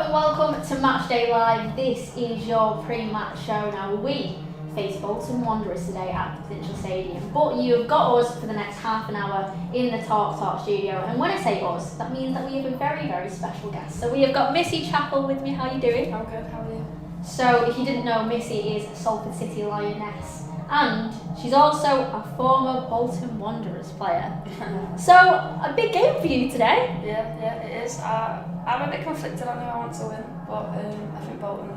and welcome to Matchday Live. This is your pre-match show. Now we face Bolton Wanderers today at the Provincial Stadium, but you've got us for the next half an hour in the Talk studio. And when I say us, that means that we have a very, very special guest. So we have got Missy Chappell with me. How are you doing? I'm good, how are you? So if you didn't know, Missy is Salford City Lioness, and she's also a former Bolton Wanderers player. So a big game for you today. Yeah, it is. I'm a bit conflicted on who I want to win, but I think Bolton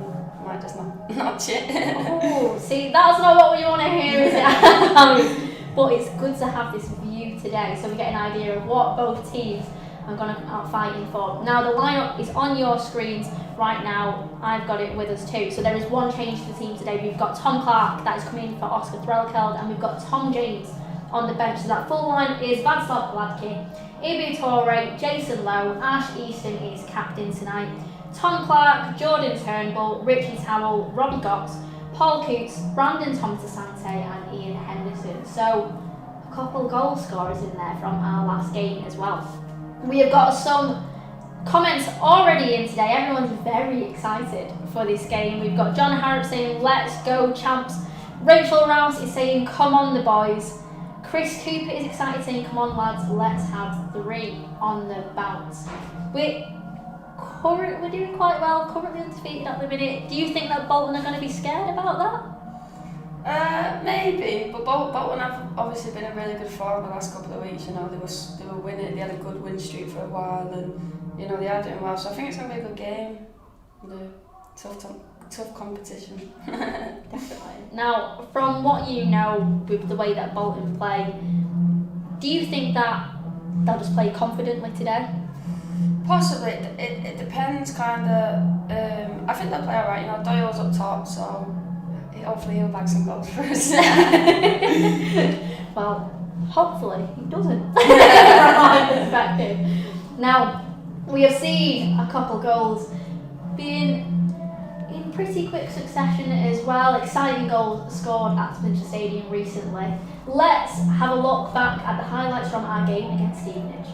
might just not chip. Oh, see, that's not what we want to hear, is it? But it's good to have this view today, so we get an idea of what both teams are going to be fighting for. Now, the lineup is on your screens right now. I've got it with us too. So there is one change to the team today. We've got Tom Clark, that is coming in for Oscar Threlkeld, and we've got Tom James on the bench. So that full line is Václav Gladky, Ibu Torre, Jason Lowe, Ash Easton is captain tonight, Tom Clark, Jordan Turnbull, Richie Towell, Robbie Gotts, Paul Coots, Brandon Thomas-Asante and Ian Henderson. So a couple goal scorers in there from our last game as well. We have got some comments already in today. Everyone's very excited for this game. We've got John Harrop saying, "Let's go, champs." Rachel Rouse is saying, "Come on, the boys." Chris Cooper is excited, saying, "Come on, lads, let's have 3 on the bounce." We're doing quite well, currently undefeated at the minute. Do you think that Bolton are going to be scared about that? Maybe, but Bolton have obviously been in really good form the last couple of weeks. You know, they were winning. They had a good win streak for a while, and you know they are doing well. So I think it's going to be a good game. Tough competition. Definitely. Now, from what you know with the way that Bolton play, do you think that they'll just play confidently today? Possibly. It depends, kind of. I think they'll play alright. You know, Doyle's up top, so hopefully he'll bag some goals for us. Well, hopefully he doesn't. From my perspective. Now, we have seen a couple goals being in pretty quick succession as well. Exciting goals scored at Provincial Stadium recently. Let's have a look back at the highlights from our game against Stevenage.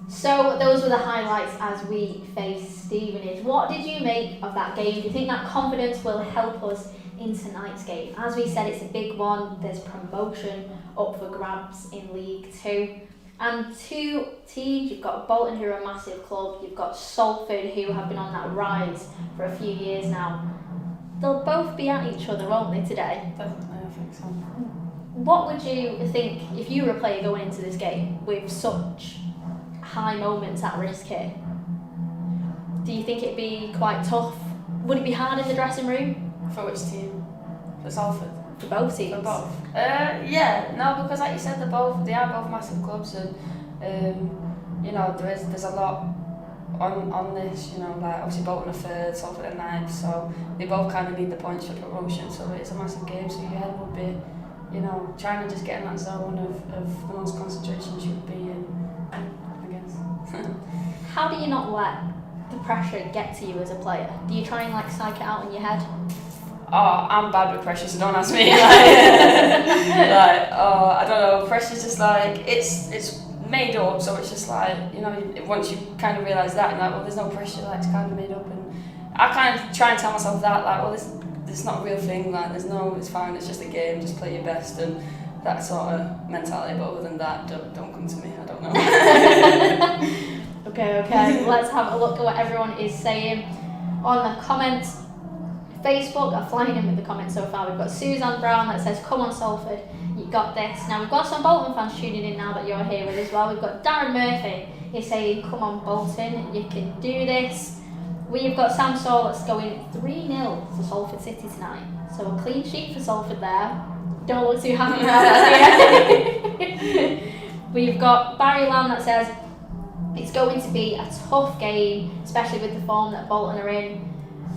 So those were the highlights as we face Stevenage. What did you make of that game? Do you think that confidence will help us in tonight's game? As we said, it's a big one. There's promotion up for grabs in League 2. And two teams, you've got Bolton, who are a massive club, you've got Salford, who have been on that rise for a few years now. They'll both be at each other, won't they, today? Definitely, I think so. What would you think if you were a player going into this game with such high moments at risk here? Do you think it'd be quite tough? Would it be hard in the dressing room? For which team? For Salford? For both teams? For both. Yeah, no, because like you said, they are both massive clubs, and you know, there's a lot on this. You know, like obviously Bolton are third, Salford are ninth, so they both kind of need the points for promotion. So it's a massive game. So your head would be, you know, trying to just get in that zone of the most concentration you should be in, I guess. How do you not let the pressure get to you as a player? Do you try and like psych it out in your head? Oh, I'm bad with pressure, so don't ask me. I don't know. Pressure's just like it's made up, so it's just like, you know, once you kind of realise that, and like, well, there's no pressure, like it's kind of made up, and I kind of try and tell myself that, like, well, this is not a real thing, like it's fine, it's just a game, just play your best, and that sort of mentality. But other than that, don't come to me. I don't know. Okay. Let's have a look at what everyone is saying on the comments. Facebook are flying in with the comments so far. We've got Suzanne Brown that says, "Come on, Salford, you got this." Now we've got some Bolton fans tuning in now that you're here with as well. We've got Darren Murphy. He's saying, "Come on, Bolton, you can do this." We've got Sam Saul that's going 3-0 for Salford City tonight. So a clean sheet for Salford there. Don't look too happy about that. We've got Barry Lamb that says, "It's going to be a tough game, especially with the form that Bolton are in.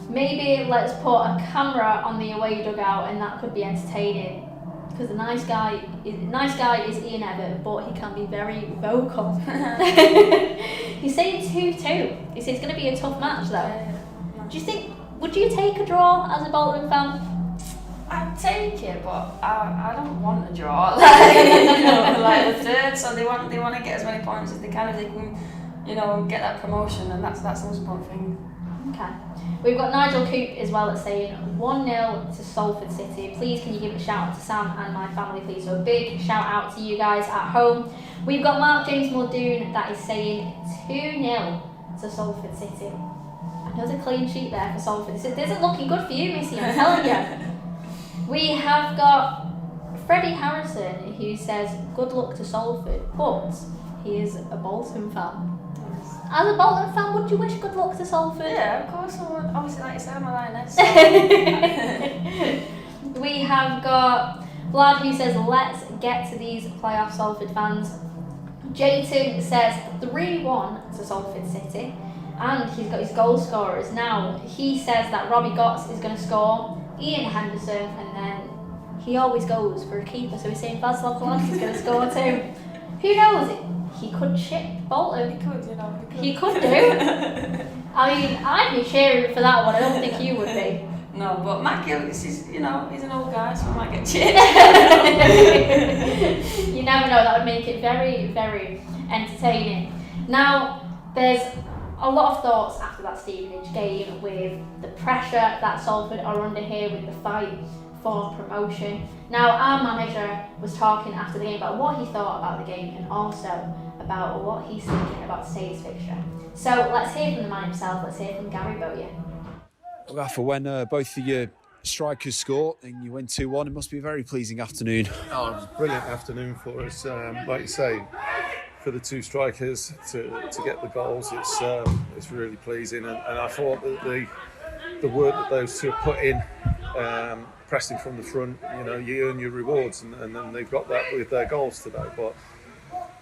Maybe let's put a camera on the away dugout and that could be entertaining." Because the nice guy is Ian Evatt, but he can be very vocal. He's saying 2-2. He says it's going to be a tough match though. Do you think, would you take a draw as a Bolton fan? I'd take it, but I don't want a draw. Like the third, so they want to get as many points as they can if they can, you know, get that promotion, and that's the most important thing. Okay. We've got Nigel Coop as well that's saying 1-0 to Salford City. Please can you give a shout out to Sam and my family, please? So a big shout out to you guys at home. We've got Mark James Muldoon that is saying 2-0 to Salford City. Another clean sheet there for Salford. This isn't looking good for you, Missy, I'm telling you. We have got Freddie Harrison who says good luck to Salford, but he is a Bolton fan. As a Bolton fan, would you wish good luck to Salford? Yeah, of course I would. Obviously, like you said, I'm a lioness. So. We have got Vlad who says, "Let's get to these playoff Salford fans." Jayton says 3-1 to Salford City, and he's got his goal scorers. Now, he says that Robbie Gotts is going to score, Ian Henderson, and then he always goes for a keeper, so he's saying Václav Polanski's going to score too. Who knows? He could chip Bolton. He could, you know. He could do. I mean, I'd be cheering for that one. I don't think you would be. No, but Matt Gillis is, you know, he's an old guy, so he might get chipped. You never know. That would make it very, very entertaining. Now, there's a lot of thoughts after that Stevenage game with the pressure that Salford are under here with the fight for promotion. Now, our manager was talking after the game about what he thought about the game and also about what he's thinking about today's fixture. So let's hear from the man himself. Let's hear from Gary Bowyer. Rafa, when both of your strikers score and you win 2-1, it must be a very pleasing afternoon. Oh, it was a brilliant afternoon for us. Like you say, for the two strikers to get the goals, it's really pleasing. And I thought that the work that those two have put in, pressing from the front, you know, you earn your rewards, and then they've got that with their goals today. But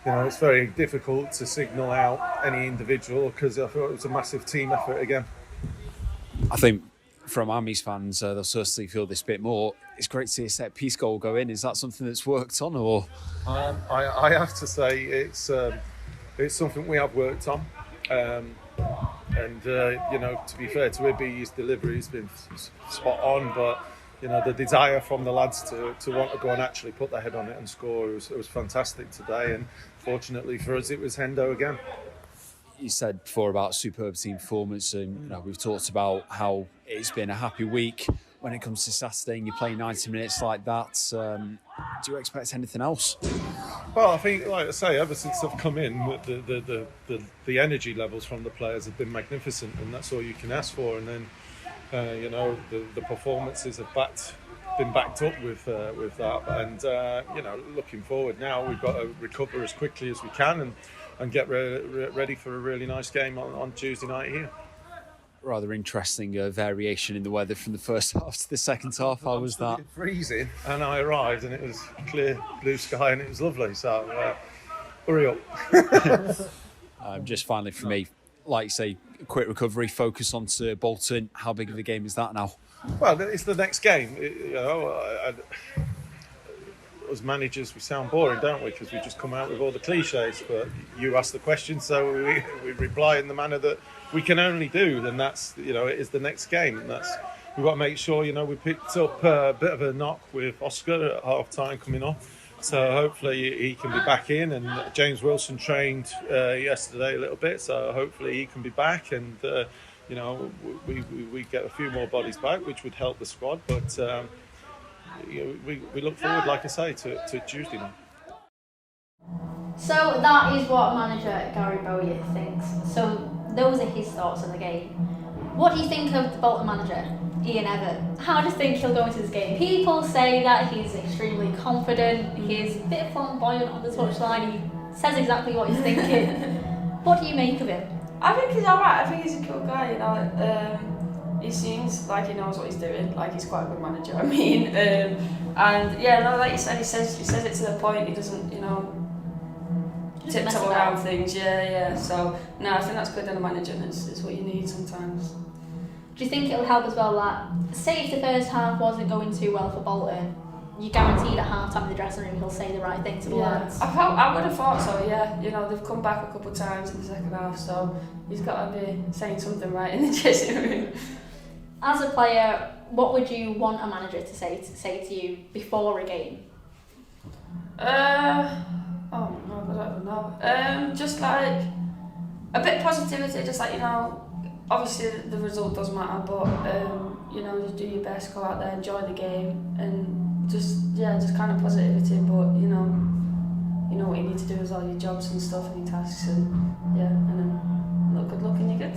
you know, it's very difficult to signal out any individual because I thought it was a massive team effort again. I think from Army's fans, they'll certainly feel this bit more. It's great to see a set piece goal go in. Is that something that's worked on, or? I have to say it's something we have worked on, and you know, to be fair to Ibby, his delivery's been spot on, but you know, the desire from the lads to want to go and actually put their head on it and score was fantastic today, and fortunately for us, it was Hendo again. You said before about superb team performance, and you know, we've talked about how it's been a happy week. when it comes to Saturday and you play 90 minutes like that, do you expect anything else? Well, I think, like I say, ever since I've come in, the energy levels from the players have been magnificent, and that's all you can ask for. And then, the performances have been backed up with that. And looking forward now, we've got to recover as quickly as we can and get ready for a really nice game on Tuesday night here. Rather interesting variation in the weather from the first half to the second half. How was that? Freezing, and I arrived and it was clear blue sky and it was lovely. So hurry up. Just finally for me, like you say, quick recovery, focus on to Bolton. How big of a game is that now? Well, it's the next game. As managers, we sound boring, don't we? Because we just come out with all the cliches. But you ask the question, so we reply in the manner that we can only do. And that's, it is the next game. And we've got to make sure, we picked up a bit of a knock with Oscar at half time coming off. So hopefully he can be back in. And James Wilson trained yesterday a little bit. So hopefully he can be back. And, we get a few more bodies back, which would help the squad. But we look forward, like I say, to Tuesday night. So that is what manager Gary Bowyer thinks. So those are his thoughts on the game. What do you think of the Bolton manager, Ian Evatt? How do you think he'll go into this game? People say that he's extremely confident, he's a bit flamboyant on the touchline, he says exactly what he's thinking. What do you make of him? I think he's alright. I think he's a cool guy, he seems like he knows what he's doing, like he's quite a good manager, like you said, he says it to the point, he doesn't, tiptoe around things, so, no, I think that's good in a manager, and it's what you need sometimes. Do you think it'll help as well that, say if the first half wasn't going too well for Bolton, you guaranteed at half time in the dressing room he'll say the right thing to the lads? I would have thought so, they've come back a couple of times in the second half, so he's got to be saying something right in the dressing room. As a player, what would you want a manager to say to you before a game? I don't even know. Just like a bit of positivity, just like, obviously the result does matter, but just do your best, go out there, enjoy the game, and just kind of positivity, but you know what you need to do is all your jobs and stuff and your tasks, and then look good looking, you're good.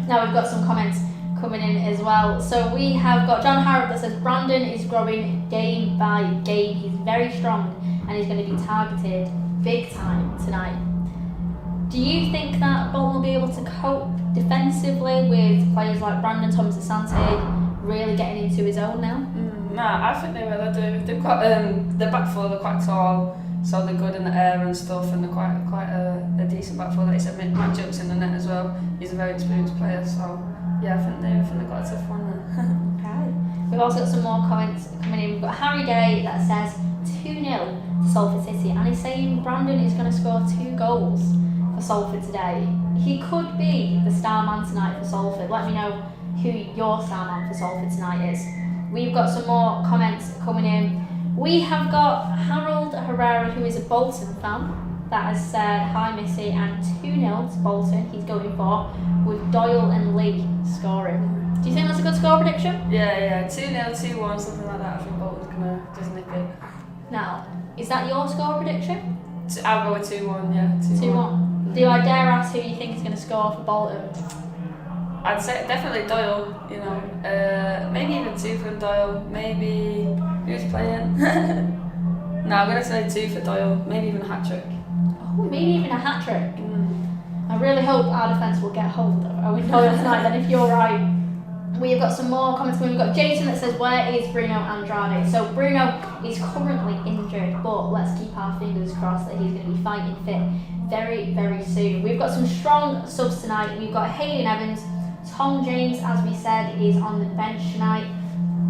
Now we've got some comments coming in as well. So we have got John Harrop that says Brandon is growing game by game. He's very strong and he's going to be targeted big time tonight. Do you think that Bolton will be able to cope defensively with players like Brandon Thomas Asante really getting into his own now? I think they will. They've got their back four, they're quite tall, so they're good in the air and stuff, and they're quite a decent back four. Like you said, Matt Jokes in the net as well. He's a very experienced player, so I think they've got a tough one there. Okay. We've also got some more comments coming in. We've got Harry Day that says 2-0 to Salford City, and he's saying Brandon is going to score 2 goals for Salford today. He could be the star man tonight for Salford. Let me know who your star man for Salford tonight is. We've got some more comments coming in. We have got Harold Herrera, who is a Bolton fan, that has said hi Missy, and 2-0 to Bolton he's going for, with Doyle and Lee scoring. Do you think that's a good score prediction? Yeah, 2-0, 2-1, something like that. I think Bolton's going to just nip it. Now, is that your score prediction? I'll go with 2-1, yeah. 2-1. Do I dare ask who you think is going to score for Bolton? I'd say definitely Doyle, maybe even 2 for Doyle, maybe, who's playing? No, I'm going to say 2 for Doyle, maybe even a hat-trick. Oh, maybe even a hat-trick. I really hope our defence will get hold of Owen Doyle tonight, then if you're right. We've got some more comments coming. We've got Jason that says, where is Bruno Andrade? So Bruno is currently injured, but let's keep our fingers crossed that he's going to be fighting fit very, very soon. We've got some strong subs tonight. We've got Hayden Evans. Tom James, as we said, is on the bench tonight.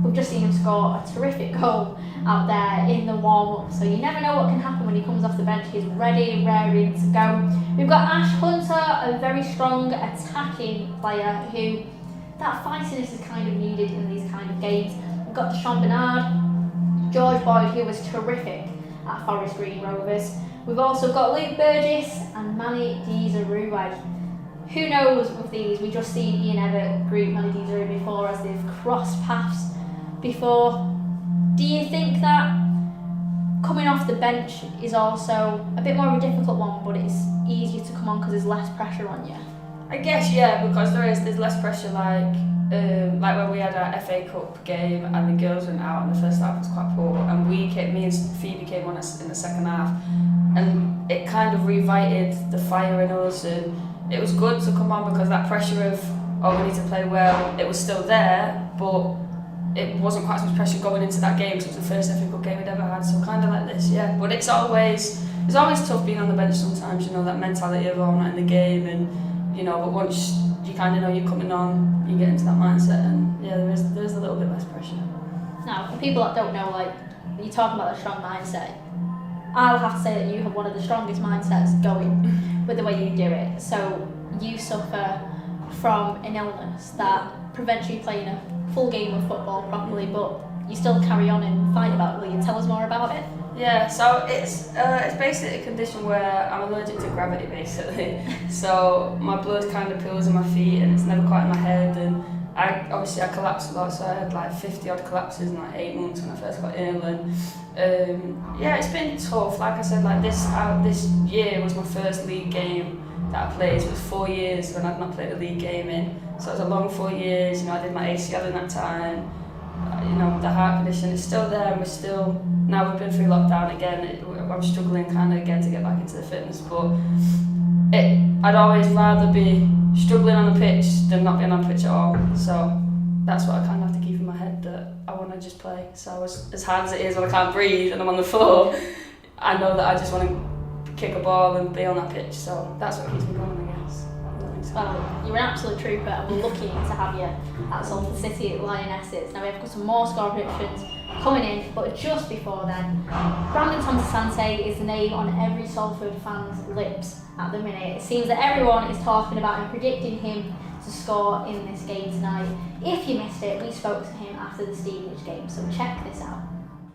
We've just seen him score a terrific goal out there in the warm-up, so you never know what can happen when he comes off the bench. He's ready, raring to go. We've got Ash Hunter, a very strong attacking player who, that feistiness is kind of needed in these kind of games. We've got Sean Bernard, George Boyd, who was terrific at Forest Green Rovers. We've also got Luke Burgess and Manny Dizarue. who knows with these? We just seen Ian Evatt greet Melody Zuri before as they've crossed paths before. Do you think that coming off the bench is also a bit more of a difficult one, but it's easier to come on because there's less pressure on you? I guess, yeah, because there's less pressure, like when we had our FA Cup game and the girls went out and the first half was quite poor, and me and Phoebe came on in the second half, and it kind of revived the fire in us, and it was good to come on because that pressure of, oh, we need to play well, it was still there, but it wasn't quite so much pressure going into that game because it was the first FA Cup game we'd ever had, so kind of like this, yeah. But it's always tough being on the bench sometimes, you know, that mentality of, oh, I'm not in the game, and, you know, but once you kind of know you're coming on, you get into that mindset, and yeah, there is a little bit less pressure. Now, for people that don't know, like, you're talking about a strong mindset, I'll have to say that you have one of the strongest mindsets going with the way you do it. So you suffer from an illness that prevents you playing a full game of football properly, but you still carry on and fight about it. Will you tell us more about it? Yeah, so it's basically a condition where I'm allergic to gravity, basically. So my blood kind of pools in my feet and it's never quite in my head, and I collapsed a lot, so I had like 50 odd collapses in like 8 months when I first got ill, and yeah, it's been tough. Like I said, like this year was my first league game that I played. It was 4 years when I'd not played a league game in, so it was a long 4 years. You know, I did my ACL in that time. You know, the heart condition is still there, and now we've been through lockdown again. I'm struggling kind of again to get back into the fitness, but I'd always rather be struggling on the pitch than not being on the pitch at all. So that's what I kind of have to keep in my head, that I want to just play. So as hard as it is when I can't breathe and I'm on the floor, I know that I just want to kick a ball and be on that pitch. So that's what keeps me going, I guess. Well, you're an absolute trooper, and we're lucky to have you at Salford City Lionesses. Now we've got some more score predictions coming in, but just before then, Brandon Thomas Asante is the name on every Salford fan's lips at the minute. It seems that everyone is talking about and predicting him to score in this game tonight. If you missed it, we spoke to him after the Stevenage game, so check this out.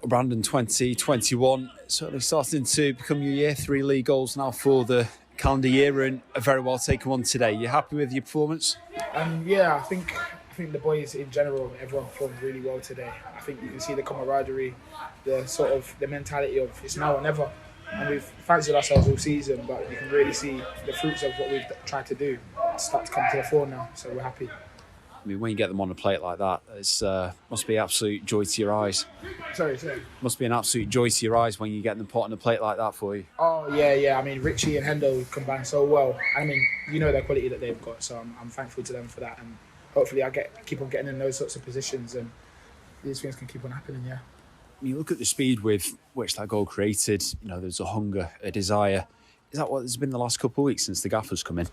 Brandon, 2021, certainly starting to become your year. 3 league goals now for the calendar year, and a very well taken one today. You happy with your performance? Yeah, I think the boys in general, everyone performed really well today. I think you can see the camaraderie, the mentality of it's now or never. And we've fancied ourselves all season, but you can really see the fruits of what we've tried to do start to come to the fore now. So we're happy. I mean, when you get them on a plate like that, it must be absolute joy to your eyes. Sorry. Must be an absolute joy to your eyes when you get them put on a plate like that for you. Oh, yeah. I mean, Richie and Hendo combine so well. I mean, you know the quality that they've got, so I'm thankful to them for that. And hopefully I keep on getting in those sorts of positions, and these things can keep on happening, yeah. When you look at the speed with which that goal created, you know, there's a hunger, a desire. Is that what it's been the last couple of weeks since the gaffer's come in?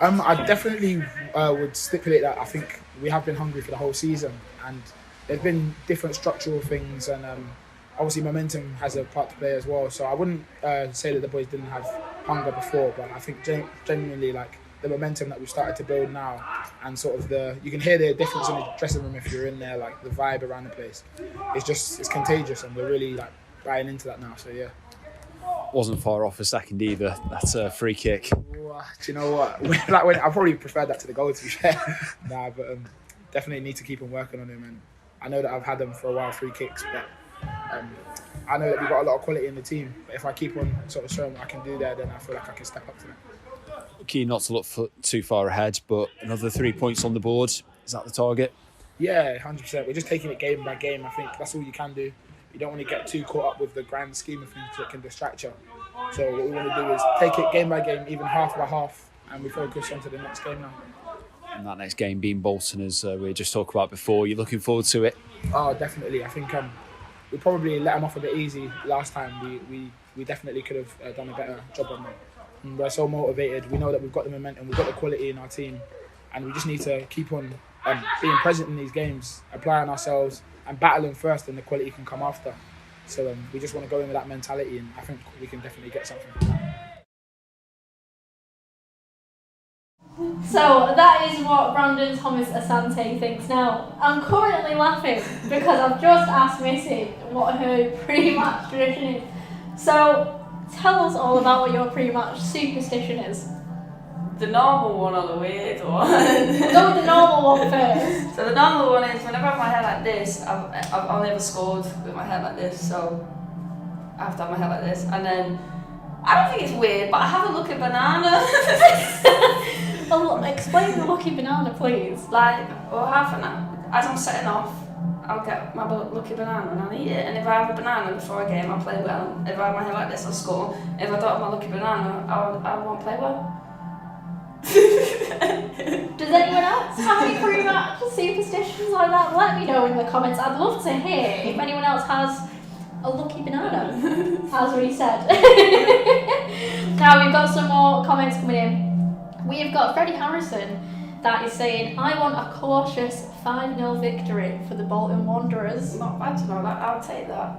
I definitely would stipulate that. I think we have been hungry for the whole season, and there's been different structural things, and obviously momentum has a part to play as well. So I wouldn't say that the boys didn't have hunger before, but I think genuinely, like, the momentum that we've started to build now, and sort of you can hear the difference in the dressing room if you're in there, like the vibe around the place. It's contagious, and we're really like buying into that now. So yeah. Wasn't far off a second either. That's a free kick. Do you know what? I probably preferred that to the goal, to be fair. But definitely need to keep on working on him. And I know that I've had them for a while, free kicks, but I know that we've got a lot of quality in the team. But if I keep on sort of showing what I can do there, then I feel like I can step up to that. Key not to look too far ahead, but another 3 points on the board. Is that the target? Yeah, 100%. We're just taking it game by game. I think that's all you can do. You don't want to get too caught up with the grand scheme of things that can distract you. So what we want to do is take it game by game, even half by half, and we focus on to the next game now. And that next game being Bolton, as we just talked about before. You're looking forward to it? Oh, definitely. I think we probably let them off a bit easy last time. We definitely could have done a better job on them. And we're so motivated. We know that we've got the momentum, we've got the quality in our team, and we just need to keep on being present in these games, applying ourselves and battling first, and the quality can come after. So we just want to go in with that mentality, and I think we can definitely get something from that. So that is what Brandon Thomas Asante thinks. Now, I'm currently laughing because I've just asked Missy what her pre-match tradition is. So tell us all about what your pre-match superstition is. the normal one or the weird one? We'll go with the normal one first. So the normal one is whenever I have my hair like this, I've only ever scored with my hair like this, so I have to have my hair like this. And then, I don't think it's weird, but I have a lucky banana. Well, explain the lucky banana, please. Like, well, half an hour, as I'm setting off, I'll get my lucky banana and I'll eat it. And if I have a banana before a game, I'll play well. If I have my hair like this, I'll score. If I don't have my lucky banana, I won't play well. Does anyone else have any pre-match superstitions like that? Let me know in the comments. I'd love to hear if anyone else has a lucky banana, as we said. Now we've got some more comments coming in. We've got Freddie Harrison that is saying, I want a cautious 5-0 victory for the Bolton Wanderers. Not bad to know that. I'll take that.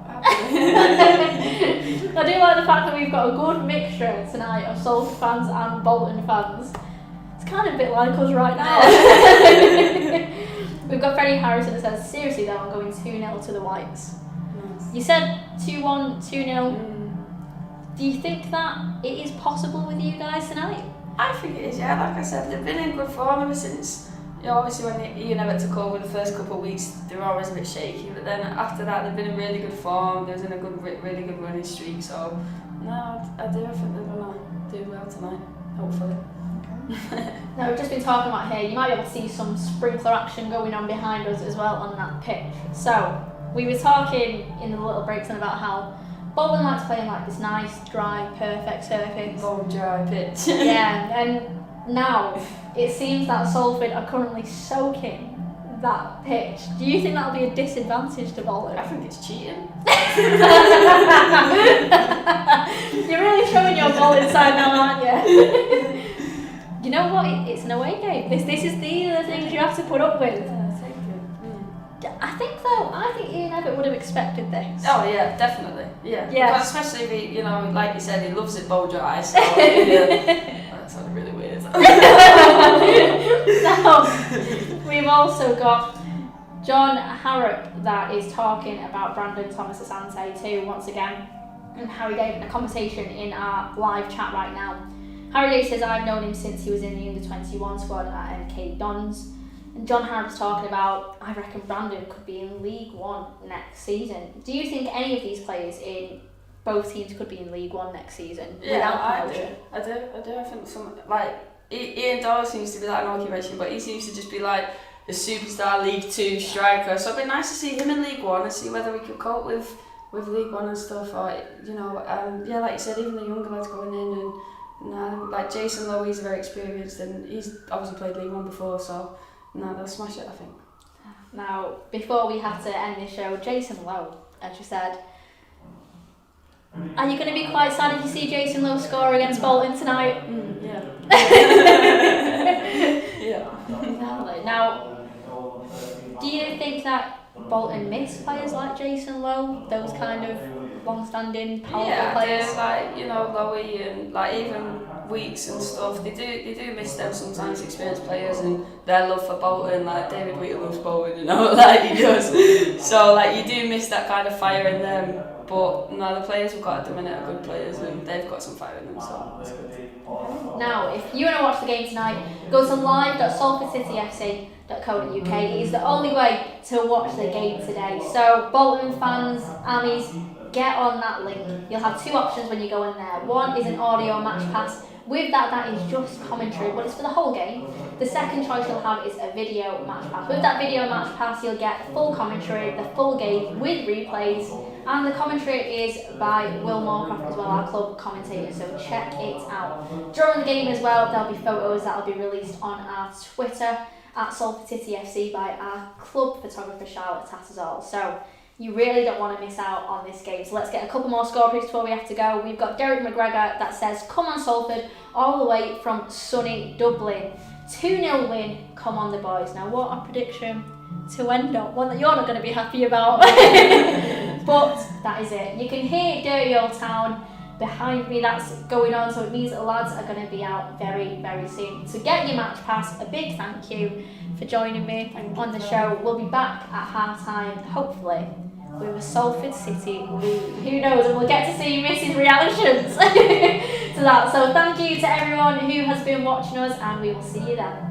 I do like the fact that we've got a good mixture tonight of Salford fans and Bolton fans. It's kind of a bit like us right now. We've got Freddie Harrison that says, seriously though, I'm going 2-0 to the Whites. Nice. You said 2-1, 2-0. Do you think that it is possible with you guys tonight? I think it is, yeah. Like I said, they've been in good form ever since. You know, obviously when Ian Evatt took over the first couple of weeks, they were always a bit shaky. But then after that, they've been in really good form. They was in a really good running streak. So, no, I do. I think they're gonna do well tonight, hopefully. Now we've just been talking about here, you might be able to see some sprinkler action going on behind us as well on that pitch. So, we were talking in the little breaks on about how Bolton likes playing like this nice, dry, perfect surface. Long, dry pitch. Yeah, and now it seems that Salford are currently soaking that pitch. Do you think that'll be a disadvantage to Bolton? I think it's cheating. You're really showing your Bolton side now, aren't you? You know what? It's an away game. These are the things you have to put up with. I think Ian Evatt would have expected this. Oh yeah, definitely. Yeah. Yeah. Because especially if he, you know, like you said, he loves it bow dry. So that sounded really weird. Now, we've also got John Harrop that is talking about Brandon Thomas Asante too, once again, and Harry Day in a conversation in our live chat right now. Harry Day says, I've known him since he was in the under-21 squad at MK Dons. And John Harrop's talking about, I reckon Brandon could be in League One next season. Do you think any of these players in both teams could be in League One next season without promotion? I do. I think some, like, Ian Dawes seems to be like an occupation, but he seems to just be like a superstar League 2 striker. So it'd be nice to see him in League One and see whether we could cope with League One and stuff. Or, you know, yeah, like you said, even the younger lads going in and like Jason Lowe, he's very experienced and he's obviously played League One before, so no, they'll smash it, I think. Now, before we have to end this show, Jason Lowe, as you said, are you going to be quite sad if you see Jason Lowe score against Bolton tonight? Yeah. Yeah. Exactly. Now, do you think that Bolton miss players like Jason Lowe, those kind of long-standing, powerful players? Yeah, like, you know, Lowy and like even Weeks and stuff, they do miss them sometimes, experienced players, and their love for Bolton, like David Wheaton loves Bolton, you know, like he does. So like you do miss that kind of fire in them, but no, the players we've got at the minute are good players and they've got some fire in them, so it's good. Now, if you want to watch the game tonight, go to live.salfordcityfc.co.uk. It's the only way to watch the game today. So Bolton fans, Ammies, get on that link. You'll have two options when you go in there. One is an audio match pass. With that is just commentary, but it's for the whole game. The second choice you'll have is a video match pass. With that video match pass, you'll get full commentary, the full game with replays, and the commentary is by Will Moorcroft as well, our club commentator, so check it out. During the game as well, there'll be photos that'll be released on our Twitter at Salford City FC by our club photographer Charlotte Tattersall. So you really don't want to miss out on this game. So let's get a couple more score proofs before we have to go. We've got Derek McGregor that says, come on Salford, all the way from sunny Dublin. 2-0 win, come on the boys. Now what a prediction to end up, one that you're not going to be happy about. But that is it. You can hear Dirty Old Town behind me that's going on, so it means that the lads are going to be out very, very soon. So get your match pass. A big thank you for joining me on the show. We'll be back at half time, hopefully, with a Salford City who knows, and we'll get to see Miss's reactions to that. So thank you to everyone who has been watching us, and we will see you then.